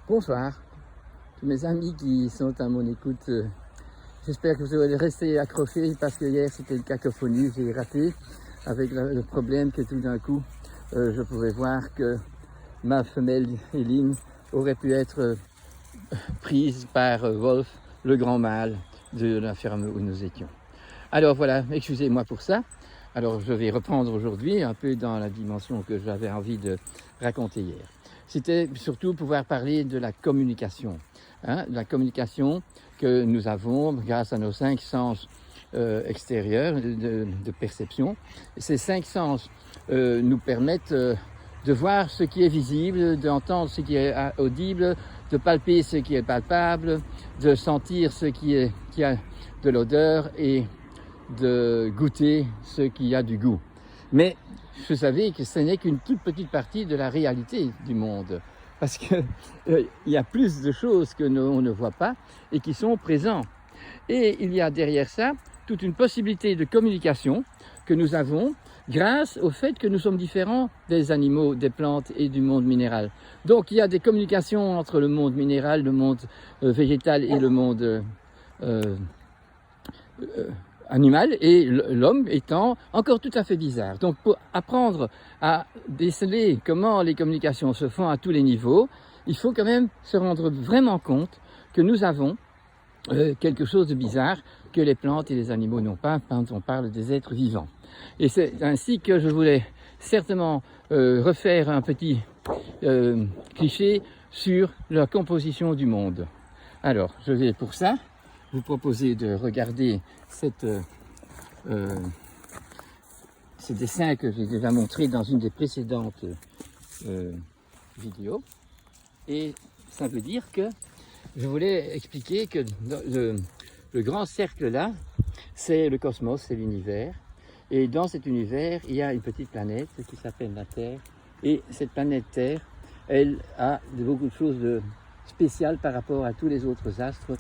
Bonsoir, tous mes amis qui sont à mon écoute. J'espère que vous allez rester accrochés parce que hier c'était une cacophonie, j'ai raté avec le problème que tout d'un coup je pouvais voir que ma femelle Éline aurait pu être prise par Wolf, le grand mâle de la ferme où nous étions. Alors voilà, excusez-moi pour ça. Alors je vais reprendre aujourd'hui un peu dans la dimension que j'avais envie de raconter hier. C'était surtout pouvoir parler de la communication. La communication que nous avons grâce à nos 5 sens extérieurs de perception. Ces 5 sens nous permettent de voir ce qui est visible, d'entendre ce qui est audible, de palper ce qui est palpable, de sentir ce qui a de l'odeur et de goûter ce qui a du goût. Mais vous savez que ce n'est qu'une toute petite partie de la réalité du monde, parce qu'il y a plus de choses que on ne voit pas et qui sont présentes. Et il y a derrière ça toute une possibilité de communication que nous avons grâce au fait que nous sommes différents des animaux, des plantes et du monde minéral. Donc il y a des communications entre le monde minéral, le monde végétal et le monde animal, et l'homme étant encore tout à fait bizarre. Donc pour apprendre à déceler comment les communications se font à tous les niveaux, il faut quand même se rendre vraiment compte que nous avons quelque chose de bizarre que les plantes et les animaux n'ont pas quand on parle des êtres vivants. Et c'est ainsi que je voulais certainement refaire un petit cliché sur la composition du monde. Alors, je vais pour ça vous proposer de regarder ce dessin que j'ai déjà montré dans une des précédentes vidéos. Et ça veut dire que je voulais expliquer que le grand cercle là, c'est le cosmos, c'est l'univers. Et dans cet univers, il y a une petite planète qui s'appelle la Terre. Et cette planète Terre, elle a beaucoup de choses de spéciales par rapport à tous les autres astres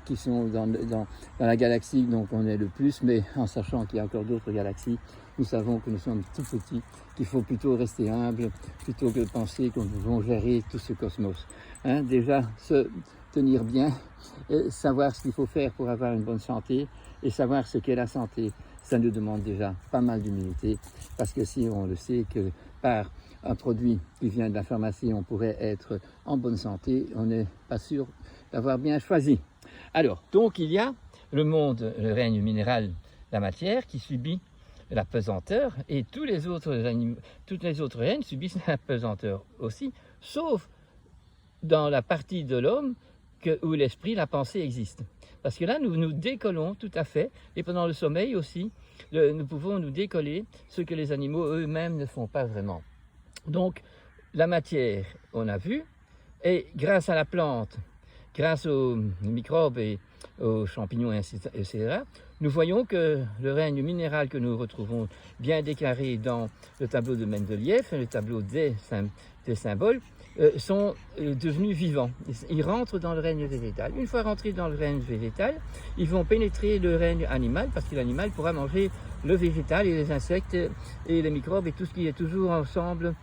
qui sont dans la galaxie dont on est le plus, mais en sachant qu'il y a encore d'autres galaxies, nous savons que nous sommes tout petits, qu'il faut plutôt rester humble, plutôt que de penser qu'on va gérer tout ce cosmos. Déjà, se tenir bien, et savoir ce qu'il faut faire pour avoir une bonne santé, et savoir ce qu'est la santé, ça nous demande déjà pas mal d'humilité, parce que si on le sait que par un produit qui vient de la pharmacie, on pourrait être en bonne santé, on n'est pas sûr d'avoir bien choisi. Alors, donc il y a le monde, le règne minéral, la matière, qui subit la pesanteur, et toutes les autres règnes subissent la pesanteur aussi, sauf dans la partie de l'homme où l'esprit, la pensée existe. Parce que là, nous nous décollons tout à fait, et pendant le sommeil aussi, nous pouvons nous décoller, ce que les animaux eux-mêmes ne font pas vraiment. Donc, la matière, on a vu, et grâce à la plante, grâce aux microbes et aux champignons, etc., nous voyons que le règne minéral que nous retrouvons bien déclaré dans le tableau de Mendeleïev, le tableau des symboles, sont devenus vivants. Ils rentrent dans le règne végétal. Une fois rentrés dans le règne végétal, ils vont pénétrer le règne animal, parce que l'animal pourra manger le végétal et les insectes et les microbes et tout ce qui est toujours ensemble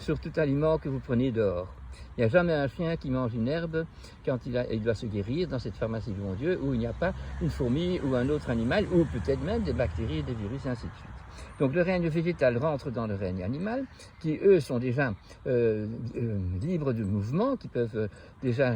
sur tout aliment que vous prenez dehors. Il n'y a jamais un chien qui mange une herbe quand il doit se guérir dans cette pharmacie du bon Dieu où il n'y a pas une fourmi ou un autre animal ou peut-être même des bactéries, des virus, ainsi de suite. Donc le règne végétal rentre dans le règne animal qui eux sont déjà libres de mouvement, qui peuvent déjà,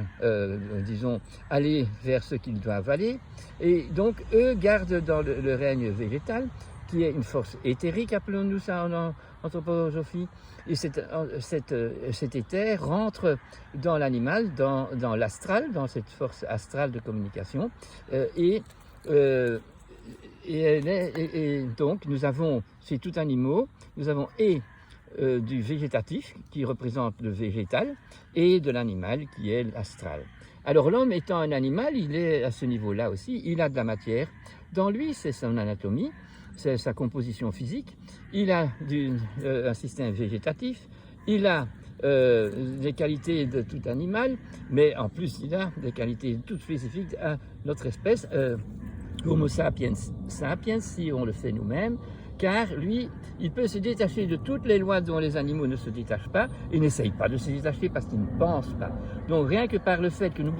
disons, aller vers ce qu'ils doivent aller. Et donc eux gardent dans le règne végétal qui est une force éthérique, appelons-nous ça en anthroposophie, et cet éther rentre dans l'animal, dans l'astral, dans cette force astrale de communication, et donc nous avons, chez tout animal, nous avons du végétatif qui représente le végétal et de l'animal qui est l'astral. Alors l'homme étant un animal, il est à ce niveau-là aussi, il a de la matière, dans lui c'est son anatomie, c'est sa composition physique, il a un système végétatif, il a des qualités de tout animal, mais en plus il a des qualités toutes spécifiques à notre espèce, Homo sapiens sapiens, si on le fait nous-mêmes, car lui, il peut se détacher de toutes les lois dont les animaux ne se détachent pas, et n'essaye pas de se détacher parce qu'il ne pense pas. Donc rien que par le fait que nous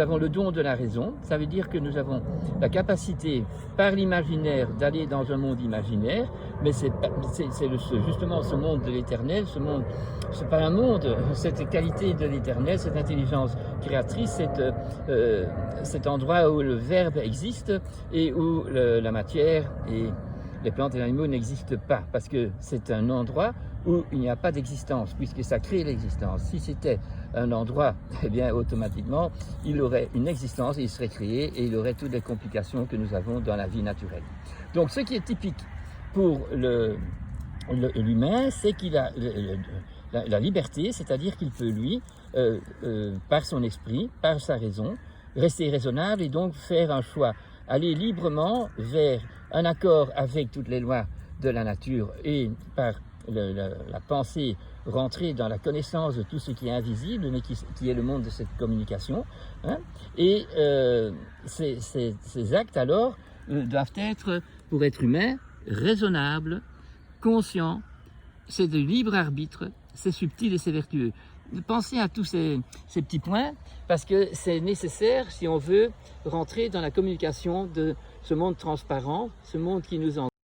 avons le don de la raison, ça veut dire que nous avons la capacité, par l'imaginaire, d'aller dans un monde imaginaire, mais c'est justement ce monde de l'éternel, c'est pas un monde, cette qualité de l'éternel, cette intelligence créatrice, cet endroit où le verbe existe et où la matière et les plantes et les animaux n'existent pas, parce que c'est un endroit où il n'y a pas d'existence, puisque ça crée l'existence. Si c'était un endroit, eh bien automatiquement, il aurait une existence, il serait créé et il aurait toutes les complications que nous avons dans la vie naturelle. Donc ce qui est typique pour l'humain, c'est qu'il a la liberté, c'est-à-dire qu'il peut, lui, par son esprit, par sa raison, rester raisonnable et donc faire un choix, aller librement vers un accord avec toutes les lois de la nature et par la pensée rentrer dans la connaissance de tout ce qui est invisible, mais qui est le monde de cette communication. Hein. Et ces actes, alors, doivent être, pour être humain, raisonnables, conscients, c'est de libre arbitre, c'est subtil et c'est vertueux. Pensez à tous ces petits points, parce que c'est nécessaire si on veut rentrer dans la communication de ce monde transparent, ce monde qui nous entoure.